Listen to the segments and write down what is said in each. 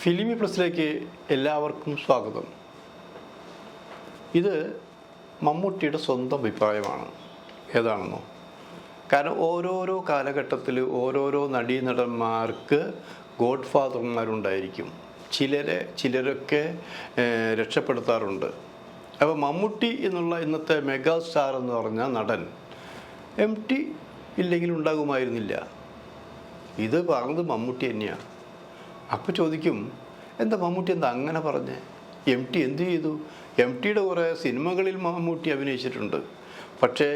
ഫിലിമി പ്ലസിലേക്ക് എല്ലാവർക്കും സ്വാഗതം. ഇത് മമ്മൂട്ടിയുടെ സ്വന്തം അഭിപ്രായമാണ്. ഏതാണെന്നോ? കാരണം ഓരോരോ കാലഘട്ടത്തിൽ ഓരോരോ നടീനടന്മാർക്ക് ഗോഡ് ഫാദർമാരുണ്ടായിരിക്കും. ചിലരൊക്കെ രക്ഷപ്പെടുത്താറുണ്ട്. അപ്പോൾ മമ്മൂട്ടി എന്നുള്ള ഇന്നത്തെ മെഗാ സ്റ്റാർ എന്ന് പറഞ്ഞ നടൻ MT ഇല്ലെങ്കിൽ ഉണ്ടാകുമായിരുന്നില്ല. ഇത് പറഞ്ഞത് മമ്മൂട്ടി തന്നെയാണ്. അപ്പോൾ ചോദിക്കും, എന്താ മമ്മൂട്ടി എന്താ അങ്ങനെ പറഞ്ഞേ? MT എന്ത് ചെയ്തു? MTയുടെ കുറേ സിനിമകളിൽ മമ്മൂട്ടി അഭിനയിച്ചിട്ടുണ്ട്. പക്ഷേ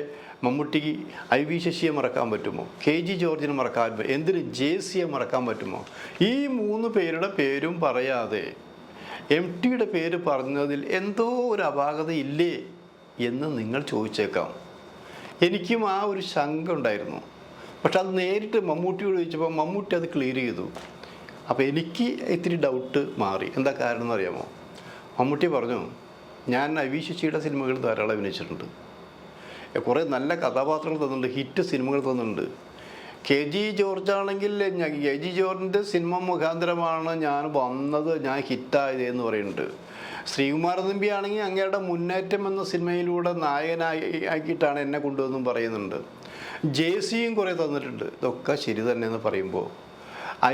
മമ്മൂട്ടിക്ക് IV ശശിയെ മറക്കാൻ പറ്റുമോ? KG ജോർജിനെ മറക്കാൻ പറ്റുമോ? എന്തിന് JCയെ മറക്കാൻ പറ്റുമോ? ഈ 3 പേരുടെ പേരും പറയാതെ MTയുടെ പേര് പറഞ്ഞതിൽ എന്തോ ഒരു അപാകത ഇല്ലേ എന്ന് നിങ്ങൾ ചോദിച്ചേക്കാം. എനിക്കും ആ ഒരു ശങ്ക ഉണ്ടായിരുന്നു. പക്ഷെ അത് നേരിട്ട് മമ്മൂട്ടിയോട് ചോദിച്ചപ്പോൾ മമ്മൂട്ടി അത് ക്ലിയർ ചെയ്തു. അപ്പോൾ എനിക്ക് ഇത്തിരി ഡൗട്ട് മാറി. എന്താ കാരണം എന്നറിയാമോ? മമ്മൂട്ടി പറഞ്ഞു, ഞാൻ IV ശശിയുടെ സിനിമകൾ ധാരാളം അഭിനയിച്ചിട്ടുണ്ട്, കുറേ നല്ല കഥാപാത്രങ്ങൾ തന്നിട്ടുണ്ട്, ഹിറ്റ് സിനിമകൾ തന്നിട്ടുണ്ട്. KG ജോർജ് ആണെങ്കിൽ KG ജോർജിൻ്റെ സിനിമ മുഖാന്തരമാണ് ഞാൻ വന്നത്, ഞാൻ ഹിറ്റായത് എന്ന് പറയുന്നുണ്ട്. ശ്രീകുമാരൻ തമ്പി ആണെങ്കിൽ അങ്ങയുടെ മുന്നേറ്റം എന്ന സിനിമയിലൂടെ നായകനാക്കിയിട്ടാണ് എന്നെ കൊണ്ടുവന്നും പറയുന്നുണ്ട്. JCയും കുറേ തന്നിട്ടുണ്ട്. ഇതൊക്കെ ശരി തന്നെ എന്ന് പറയുമ്പോൾ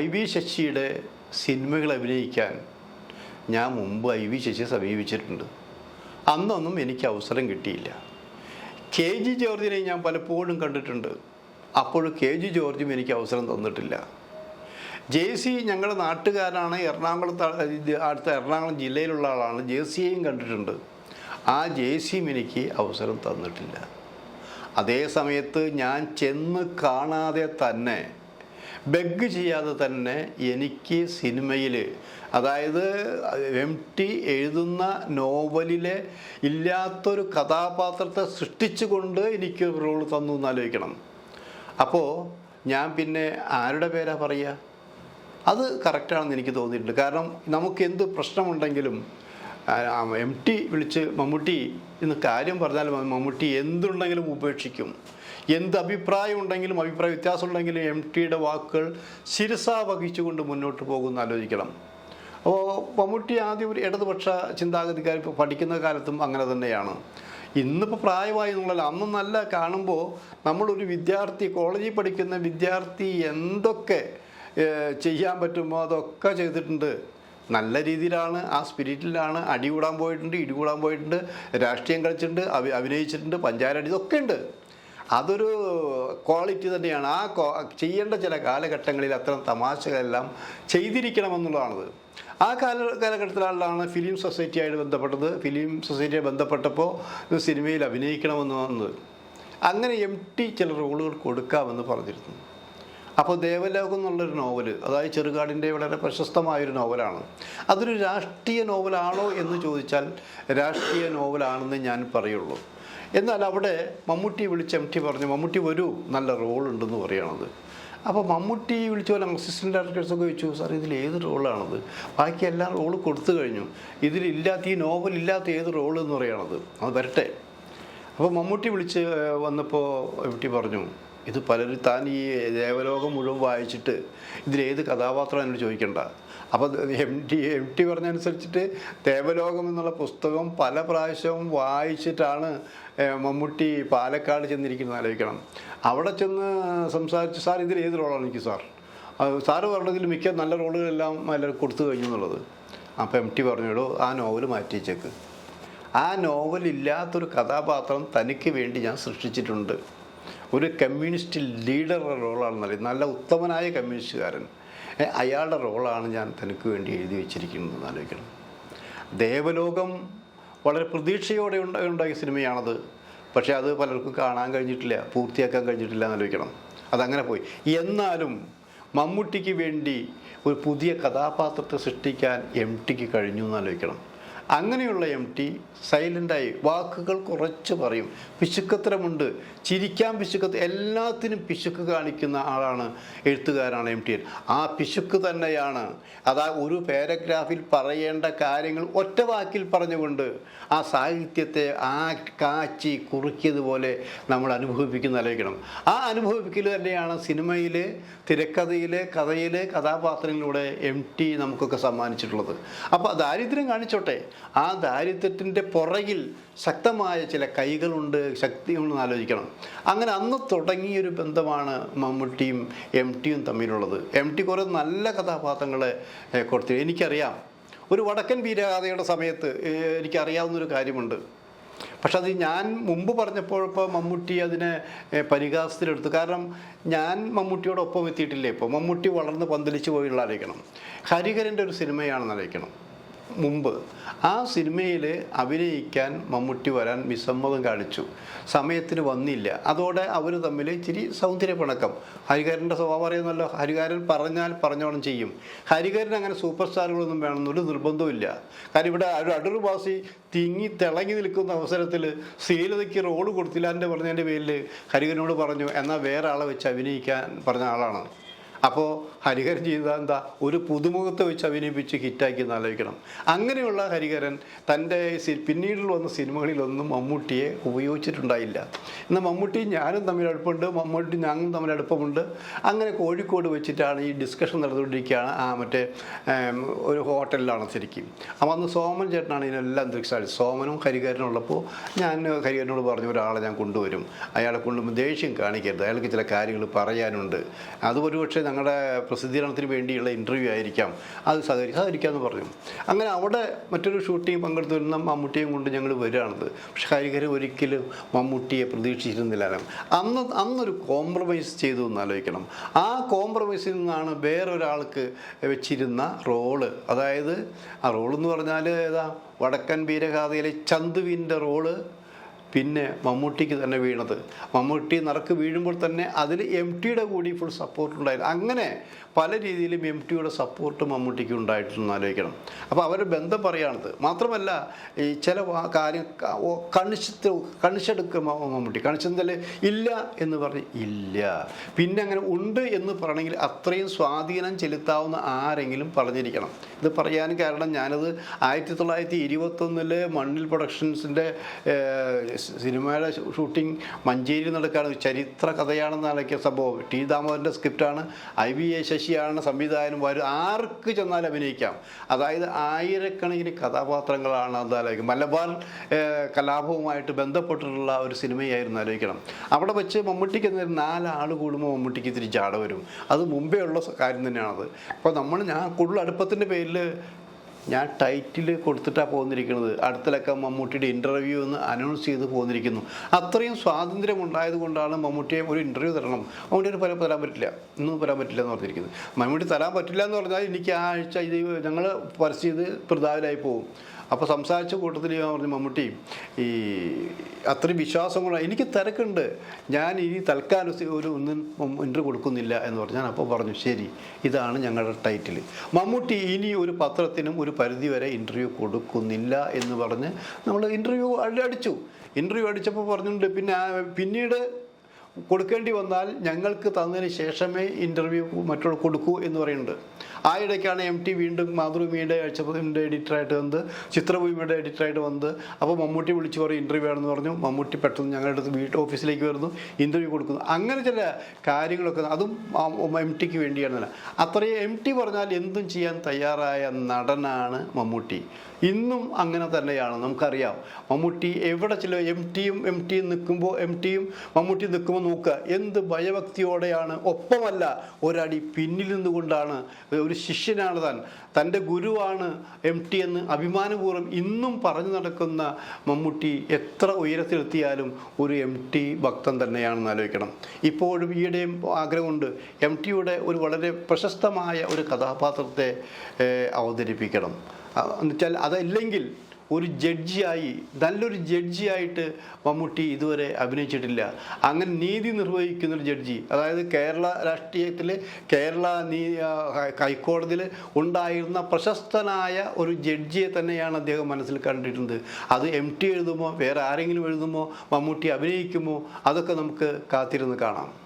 IV ശശിയുടെ സിനിമകൾ അഭിനയിക്കാൻ ഞാൻ മുമ്പ് IV ശശിയെ സമീപിച്ചിട്ടുണ്ട്. അന്നൊന്നും എനിക്ക് അവസരം കിട്ടിയില്ല. KG ജോർജിനെ ഞാൻ പലപ്പോഴും കണ്ടിട്ടുണ്ട്. അപ്പോഴും KG ജോർജും എനിക്ക് അവസരം തന്നിട്ടില്ല. JC ഞങ്ങളുടെ നാട്ടുകാരാണ്, അടുത്ത എറണാകുളം ജില്ലയിലുള്ള ആളാണ്. JCയെയും കണ്ടിട്ടുണ്ട്. ആ JCയും എനിക്ക് അവസരം തന്നിട്ടില്ല. അതേ സമയത്ത് ഞാൻ ചെന്ന് കാണാതെ തന്നെ, ബെഗ് ചെയ്യാതെ തന്നെ എനിക്ക് സിനിമയിൽ, അതായത് MT എഴുതുന്ന നോവലിലെ ഇല്ലാത്തൊരു കഥാപാത്രത്തെ സൃഷ്ടിച്ചുകൊണ്ട് എനിക്ക് റോൾ തന്നു എന്നാലോചിക്കണം. അപ്പോൾ ഞാൻ പിന്നെ ആരുടെ പേരാ പറയുക? അത് കറക്റ്റാണെന്ന് എനിക്ക് തോന്നിയിട്ടുണ്ട്. കാരണം നമുക്ക് എന്ത് പ്രശ്നമുണ്ടെങ്കിലും MT വിളിച്ച് മമ്മൂട്ടി ഇന്ന് കാര്യം പറഞ്ഞാൽ മമ്മൂട്ടി എന്തുണ്ടെങ്കിലും ഉപേക്ഷിക്കും. എന്ത് അഭിപ്രായം ഉണ്ടെങ്കിലും, അഭിപ്രായ വ്യത്യാസം ഉണ്ടെങ്കിലും MTയുടെ വാക്കുകൾ ശിരസാ വഹിച്ചുകൊണ്ട് മുന്നോട്ട് പോകുമെന്ന് ആലോചിക്കണം. അപ്പോൾ മമ്മൂട്ടി ആദ്യം ഒരു ഇടതുപക്ഷ ചിന്താഗതിക്കാർ പഠിക്കുന്ന കാലത്തും അങ്ങനെ തന്നെയാണ്. ഇന്നിപ്പോൾ പ്രായമായി എന്നുള്ളതല്ല, അന്ന് നല്ല കാണുമ്പോൾ നമ്മളൊരു വിദ്യാർത്ഥി, കോളേജിൽ പഠിക്കുന്ന വിദ്യാർത്ഥി എന്തൊക്കെ ചെയ്യാൻ പറ്റുമോ അതൊക്കെ ചെയ്തിട്ടുണ്ട്. നല്ല രീതിയിലാണ്, ആ സ്പിരിറ്റിലാണ്. അടി കൂടാൻ പോയിട്ടുണ്ട്, ഇടി കൂടാൻ പോയിട്ടുണ്ട്, രാഷ്ട്രീയം കളിച്ചിട്ടുണ്ട്, അഭിനയിച്ചിട്ടുണ്ട്, പഞ്ചായത്ത് ഇതൊക്കെ ഉണ്ട്. അതൊരു ക്വാളിറ്റി തന്നെയാണ്. ചെയ്യേണ്ട ചില കാലഘട്ടങ്ങളിൽ അത്തരം തമാശകളെല്ലാം ചെയ്തിരിക്കണമെന്നുള്ളതാണത്. ആ കാലഘട്ടത്തിലാണ് ഫിലിം സൊസൈറ്റിയായിട്ട് ബന്ധപ്പെട്ടത്. ഫിലിം സൊസൈറ്റിയെ ബന്ധപ്പെട്ടപ്പോൾ സിനിമയിൽ അഭിനയിക്കണമെന്ന് വന്നത്. അങ്ങനെ MT ചില റോളുകൾ കൊടുക്കാമെന്ന് പറഞ്ഞിരുന്നു. അപ്പോൾ ദേവലോകം എന്നുള്ളൊരു നോവല്, അതായത് ചെറുകാടിൻ്റെ വളരെ പ്രശസ്തമായൊരു നോവലാണ്. അതൊരു രാഷ്ട്രീയ നോവലാണോ എന്ന് ചോദിച്ചാൽ രാഷ്ട്രീയ നോവലാണെന്ന് ഞാൻ പറയുള്ളൂ. എന്നാൽ അവിടെ മമ്മൂട്ടി വിളിച്ച് MT പറഞ്ഞു, മമ്മൂട്ടി വരൂ, നല്ല റോളുണ്ടെന്ന് പറയണത്. അപ്പോൾ മമ്മൂട്ടി വിളിച്ച പോലെ അസിസ്റ്റൻ്റ് ഡയറക്ടേഴ്സൊക്കെ ചോദിച്ചു, സാർ ഇതിൽ ഏത് റോളാണത്? ബാക്കി എല്ലാ റോള് കൊടുത്തു കഴിഞ്ഞു, ഇതിലില്ലാത്ത, ഈ നോവലില്ലാത്ത ഏത് റോള് എന്ന് പറയണത്? അത് വരട്ടെ. അപ്പോൾ മമ്മൂട്ടി വിളിച്ച് വന്നപ്പോൾ MT പറഞ്ഞു, ഇത് പലരും, താൻ ഈ ദേവലോകം മുഴുവൻ വായിച്ചിട്ട് ഇതിലേത് കഥാപാത്രം എന്നോട് ചോദിക്കണ്ട. അപ്പോൾ MT പറഞ്ഞതനുസരിച്ചിട്ട് ദേവലോകം എന്നുള്ള പുസ്തകം പല പ്രാവശ്യവും വായിച്ചിട്ടാണ് മമ്മൂട്ടി പാലക്കാട് ചെന്നിരിക്കുന്നത് ആലോചിക്കണം. അവിടെ ചെന്ന് സംസാരിച്ച്, സാർ ഇതിൽ ഏത് റോളാണ് എനിക്ക് സാറ് പറഞ്ഞതിൽ മിക്ക നല്ല റോളുകളെല്ലാം എല്ലാവരും കൊടുത്തു കഴിഞ്ഞു എന്നുള്ളത്. അപ്പോൾ MT പറഞ്ഞോളൂ, ആ നോവൽ മാറ്റിച്ചേക്ക്. ആ നോവലില്ലാത്തൊരു കഥാപാത്രം തനിക്ക് വേണ്ടി ഞാൻ സൃഷ്ടിച്ചിട്ടുണ്ട്. ഒരു കമ്മ്യൂണിസ്റ്റ് ലീഡറുടെ റോളാണെന്നല്ല, നല്ല ഉത്തമനായ കമ്മ്യൂണിസ്റ്റുകാരൻ, അയാളുടെ റോളാണ് ഞാൻ തനിക്ക് വേണ്ടി എഴുതി വെച്ചിരിക്കുന്നത് ആലോചിക്കണം. ദേവലോകം വളരെ പ്രതീക്ഷയോടെ ഉണ്ടായ സിനിമയാണത്. പക്ഷേ അത് പലർക്കും കാണാൻ കഴിഞ്ഞിട്ടില്ല, പൂർത്തിയാക്കാൻ കഴിഞ്ഞിട്ടില്ല എന്നാലോചിക്കണം. അതങ്ങനെ പോയി. എന്നാലും മമ്മൂട്ടിക്ക് വേണ്ടി ഒരു പുതിയ കഥാപാത്രത്തെ സൃഷ്ടിക്കാൻ MTക്ക് കഴിഞ്ഞു എന്നാലോചിക്കണം. അങ്ങനെയുള്ള എം ടി സൈലൻ്റായി വാക്കുകൾ കുറച്ച് പറയും. പിശുക്കത്തരമുണ്ട്, ചിരിക്കാൻ പിശുക്കത്ത്, എല്ലാത്തിനും പിശുക്ക് കാണിക്കുന്ന ആളാണ്, എഴുത്തുകാരാണ് എം ടി. ആ പിശുക്ക് തന്നെയാണ് അതാ ഒരു പാരഗ്രാഫിൽ പറയേണ്ട കാര്യങ്ങൾ ഒറ്റ വാക്കിൽ പറഞ്ഞുകൊണ്ട് ആ സാഹിത്യത്തെ കാച്ചി കുറുക്കിയതുപോലെ നമ്മൾ അനുഭവിക്കുന്നതായിരിക്കണം. ആ അനുഭവിക്കൽ തന്നെയാണ് സിനിമയിലെ തിരക്കഥയിലെ കഥയിലെ കഥാപാത്രങ്ങളിലൂടെ എം ടി നമുക്കൊക്കെ സമ്മാനിച്ചിട്ടുള്ളത്. അപ്പോൾ ദാരിദ്ര്യം കാണിച്ചോട്ടെ, ആ ദാരിദ്ര്യത്തിൻ്റെ പുറകിൽ ശക്തമായ ചില കൈകളുണ്ട്, ശക്തിയുണ്ടെന്ന് ആലോചിക്കണം. അങ്ങനെ അന്ന് തുടങ്ങിയൊരു ബന്ധമാണ് മമ്മൂട്ടിയും എം ടിയും തമ്മിലുള്ളത്. എം ടി കുറേ നല്ല കഥാപാത്രങ്ങളെ കൊടുത്തു. എനിക്കറിയാം, ഒരു വടക്കൻ വീരഗാഥയുടെ സമയത്ത് എനിക്കറിയാവുന്നൊരു കാര്യമുണ്ട്. പക്ഷെ അത് ഞാൻ മുമ്പ് പറഞ്ഞപ്പോൾ ഇപ്പോൾ മമ്മൂട്ടി അതിനെ പരിഹാസത്തിലെടുത്തു. കാരണം ഞാൻ മമ്മൂട്ടിയോടൊപ്പം എത്തിയിട്ടില്ലേ. ഇപ്പോൾ മമ്മൂട്ടി വളർന്ന് പന്തലിച്ച് പോയുള്ള ആലോചിക്കണം. ഹരിഹരൻ്റെ ഒരു സിനിമയാണെന്ന് ആലോചിക്കണം. മുമ്പ് ആ സിനിമയിൽ അഭിനയിക്കാൻ മമ്മൂട്ടി വരാൻ വിസമ്മതം കാണിച്ചു, സമയത്തിന് വന്നില്ല. അതോടെ അവർ തമ്മിൽ ഇച്ചിരി സൗന്ദര്യപ്പിണക്കം. ഹരിഹരൻ്റെ സ്വഭാവം അറിയുന്നല്ലോ, ഹരിഹരൻ പറഞ്ഞാൽ പറഞ്ഞോണം ചെയ്യും. ഹരിഹരൻ അങ്ങനെ സൂപ്പർ സ്റ്റാറുകളൊന്നും വേണമെന്നൊരു നിർബന്ധമില്ല. കാരണം ഇവിടെ ഒരു അടൂർവാസി തിളങ്ങി നിൽക്കുന്ന അവസരത്തിൽ ശ്രീലതയ്ക്ക് റോള് കൊടുത്തില്ല എന്ന് പറഞ്ഞതിൻ്റെ പേരിൽ ഹരിഹരനോട് പറഞ്ഞു, എന്നാൽ വേറെ ആളെ വെച്ച് അഭിനയിക്കാൻ പറഞ്ഞ ആളാണ്. അപ്പോൾ ഹരിഹരൻ ചെയ്ത എന്താ, ഒരു പുതുമുഖത്തെ വെച്ച് അഭിനയിപ്പിച്ച് ഹിറ്റാക്കി എന്ന് ആലോചിക്കണം. അങ്ങനെയുള്ള ഹരിഹരൻ തൻ്റെ പിന്നീട് വന്ന സിനിമകളിലൊന്നും മമ്മൂട്ടിയെ ഉപയോഗിച്ചിട്ടുണ്ടായില്ല. എന്നാൽ മമ്മൂട്ടി ഞാനും തമ്മിൽ അടുപ്പമുണ്ട്, മമ്മൂട്ടി ഞങ്ങളും തമ്മിൽ അടുപ്പമുണ്ട്. അങ്ങനെ കോഴിക്കോട് വെച്ചിട്ടാണ് ഈ ഡിസ്കഷൻ നടന്നുകൊണ്ടിരിക്കുകയാണ്. മറ്റേ ഒരു ഹോട്ടലിലാണ് ശരിക്കും. അപ്പോൾ അന്ന് സോമൻ ചേട്ടനാണ് ഇതിനെല്ലാം ദൃക്സാക്ഷി. സോമനും ഹരിഹരനും ഉള്ളപ്പോൾ ഞാൻ ഹരിഹരനോട് പറഞ്ഞു, ഒരാളെ ഞാൻ കൊണ്ടുവരും, അയാളെ കൊണ്ടുവരുമ്പോൾ ദേഷ്യം കാണിക്കരുത്, അയാൾക്ക് ചില കാര്യങ്ങൾ പറയാനുണ്ട്, അത് ഒരുപക്ഷെ ഞങ്ങളുടെ പ്രസിദ്ധീകരണത്തിന് വേണ്ടിയുള്ള ഇൻ്റർവ്യൂ ആയിരിക്കാം, അത് സഹകരിക്കാമെന്ന് പറഞ്ഞു. അങ്ങനെ അവിടെ മറ്റൊരു ഷൂട്ടിംഗ് പങ്കെടുത്ത് വരുന്ന മമ്മൂട്ടിയും കൊണ്ട് ഞങ്ങൾ വരികയാണത്. പക്ഷെ ഹരിഹരൻ ഒരിക്കലും മമ്മൂട്ടിയെ പ്രതീക്ഷിച്ചിരുന്നില്ല. അന്നൊരു കോംപ്രമൈസ് ചെയ്തു എന്ന് ആലോചിക്കണം. ആ കോംപ്രമൈസിൽ നിന്നാണ് വേറൊരാൾക്ക് വെച്ചിരുന്ന റോള്, അതായത് ആ റോളെന്ന് പറഞ്ഞാൽ ഏതാ, വടക്കൻ വീരഗാഥയിലെ ചന്തുവിൻ്റെ റോള് പിന്നെ മമ്മൂട്ടിക്ക് തന്നെ വീണത്. മമ്മൂട്ടി നറുക്ക് വീഴുമ്പോൾ തന്നെ അതിൽ എം ടിയുടെ കൂടി ഫുൾ സപ്പോർട്ട് ഉണ്ടായിരുന്നു. അങ്ങനെ പല രീതിയിലും എം ടിയുടെ സപ്പോർട്ട് മമ്മൂട്ടിക്ക് ഉണ്ടായിട്ടെന്ന് ആലോചിക്കണം. അപ്പോൾ അവരുടെ ബന്ധം പറയുകയാണത്. മാത്രമല്ല ഈ ചില കാര്യം കണിച്ചെടുക്കുക മമ്മൂട്ടി. കണിച്ചെന്നാൽ ഇല്ല എന്ന് പറഞ്ഞ് ഇല്ല, പിന്നെ അങ്ങനെ ഉണ്ട് എന്ന് പറയണമെങ്കിൽ അത്രയും സ്വാധീനം ചെലുത്താവുന്ന ആരെങ്കിലും പറഞ്ഞിരിക്കണം. ഇത് പറയാൻ കാരണം ഞാനത് 1921 മണ്ണിൽ പ്രൊഡക്ഷൻസിൻ്റെ സിനിമയുടെ ഷൂട്ടിംഗ് മഞ്ചേരി നടക്കുകയാണ്. ചരിത്ര കഥയാണെന്ന് അടക്കിയ സംഭവം. ടി ദാമോദരൻ്റെ സ്ക്രിപ്റ്റാണ്, IVA ശശിയാണ് സംവിധാനം. ആർക്ക് ചെന്നാൽ അഭിനയിക്കാം. അതായത് ആയിരക്കണക്കിന് കഥാപാത്രങ്ങളാണ് അത് ആലോചിക്കും. മലബാർ കലാപവുമായിട്ട് ബന്ധപ്പെട്ടിട്ടുള്ള ഒരു സിനിമയായിരുന്നു ആലോചിക്കണം. അവിടെ വെച്ച് മമ്മൂട്ടിക്ക് 4 ആൾ കൂടുമ്പോൾ മമ്മൂട്ടിക്ക് ഇത്തിരി ജാട വരും. അത് മുമ്പേ ഉള്ള കാര്യം തന്നെയാണത്. അപ്പോൾ ഞാൻ കൂടുതൽ അടുപ്പത്തിൻ്റെ പേരിൽ ഞാൻ ടൈറ്റിൽ കൊടുത്തിട്ടാണ് പോന്നിരിക്കുന്നത്. അടുത്തിലൊക്കെ മമ്മൂട്ടിയുടെ ഇൻ്റർവ്യൂ എന്ന് അനൗൺസ് ചെയ്ത് പോന്നിരിക്കുന്നു. അത്രയും സ്വാതന്ത്ര്യം ഉണ്ടായത് കൊണ്ടാണ് മമ്മൂട്ടിയെ ഒരു ഇൻ്റർവ്യൂ തരണം, മമ്മൂട്ടി തരാൻ പറ്റില്ല, ഇന്നും തരാൻ പറ്റില്ല എന്ന് പറഞ്ഞിരിക്കുന്നത്. മമ്മൂട്ടി തരാൻ പറ്റില്ല എന്ന് പറഞ്ഞാൽ എനിക്ക് ആ ആഴ്ച ഇത് ഞങ്ങൾ പരസ്യം ചെയ്ത് പ്രതാവിലായി പോകും. അപ്പോൾ സംസാരിച്ച കൂട്ടത്തിൽ ഞാൻ പറഞ്ഞു, മമ്മൂട്ടി ഈ അത്രയും വിശ്വാസം കൊണ്ട് എനിക്ക് തിരക്കുണ്ട്, ഞാൻ ഇനി തൽക്കാലം ഒന്നും ഇൻ്റർവ്യൂ കൊടുക്കുന്നില്ല എന്ന് പറഞ്ഞു. ഞാൻ അപ്പോൾ പറഞ്ഞു, ശരി, ഇതാണ് ഞങ്ങളുടെ ടൈറ്റിൽ. മമ്മൂട്ടി ഇനി ഒരു പത്രത്തിനും ഒരു പരിധി വരെ ഇൻ്റർവ്യൂ കൊടുക്കുന്നില്ല എന്ന് പറഞ്ഞ് നമ്മൾ ഇൻ്റർവ്യൂ അടിച്ചപ്പോൾ പറഞ്ഞിട്ടുണ്ട്, പിന്നീട് കൊടുക്കേണ്ടി വന്നാൽ ഞങ്ങൾക്ക് തന്നതിന് ശേഷമേ ഇൻ്റർവ്യൂ മറ്റുള്ള കൊടുക്കൂ എന്ന് പറയുന്നുണ്ട്. ആ ഇടയ്ക്കാണ് എം ടി വീണ്ടും മാതൃഭൂമിയുടെ ആഴ്ചപ്പതിൻ്റെ എഡിറ്ററായിട്ട് വന്ന്, ചിത്രഭൂമിയുടെ എഡിറ്ററായിട്ട് വന്ന്. അപ്പോൾ മമ്മൂട്ടി വിളിച്ച് പറയും ഇൻ്റർവ്യൂ ആണെന്ന് പറഞ്ഞു. മമ്മൂട്ടി പെട്ടെന്ന് ഞങ്ങളുടെ അടുത്ത് ഓഫീസിലേക്ക് വരുന്നു, ഇൻ്റർവ്യൂ കൊടുക്കുന്നു. അങ്ങനെ ചില കാര്യങ്ങളൊക്കെ അതും എം ടിക്ക് വേണ്ടിയാണ്. അത്രയും എം ടി പറഞ്ഞാൽ എന്തും ചെയ്യാൻ തയ്യാറായ നടനാണ് മമ്മൂട്ടി. ഇന്നും അങ്ങനെ തന്നെയാണ്. നമുക്കറിയാം മമ്മൂട്ടി എവിടെ എം ടിയും നിൽക്കുമ്പോൾ മമ്മൂട്ടി നിൽക്കുമ്പോൾ നോക്കുക എന്ത് ഭയഭക്തിയോടെയാണ്. ഒപ്പമല്ല, ഒരടി പിന്നിൽ നിന്നുകൊണ്ടാണ്. ഒരു ശിഷ്യനാണ് തൻ്റെ ഗുരുവാണ് എം ടി എന്ന് അഭിമാനപൂർവ്വം ഇന്നും പറഞ്ഞു നടക്കുന്ന മമ്മൂട്ടി എത്ര ഉയരത്തിലെത്തിയാലും ഒരു എം ടി ഭക്തൻ തന്നെയാണെന്ന് ആലോചിക്കണം. ഇപ്പോഴും ഈയിടെയും ആഗ്രഹമുണ്ട് എം ടിയുടെ ഒരു വളരെ പ്രശസ്തമായ ഒരു കഥാപാത്രത്തെ അവതരിപ്പിക്കണം. എന്നുവെച്ചാൽ അതല്ലെങ്കിൽ ഒരു ജഡ്ജിയായി, നല്ലൊരു ജഡ്ജിയായിട്ട് മമ്മൂട്ടി ഇതുവരെ അഭിനയിച്ചിട്ടില്ല. അങ്ങനെ നീതി നിർവഹിക്കുന്നൊരു ജഡ്ജി, അതായത് കേരള രാഷ്ട്രീയത്തിൽ, കേരള ഹൈക്കോടതിയിൽ ഉണ്ടായിരുന്ന പ്രശസ്തനായ ഒരു ജഡ്ജിയെ തന്നെയാണ് അദ്ദേഹം മനസ്സിൽ കണ്ടിട്ടുണ്ട്. അത് MT എഴുതുമോ, വേറെ ആരെങ്കിലും എഴുതുമോ, മമ്മൂട്ടി അഭിനയിക്കുമോ, അതൊക്കെ നമുക്ക് കാത്തിരുന്ന് കാണാം.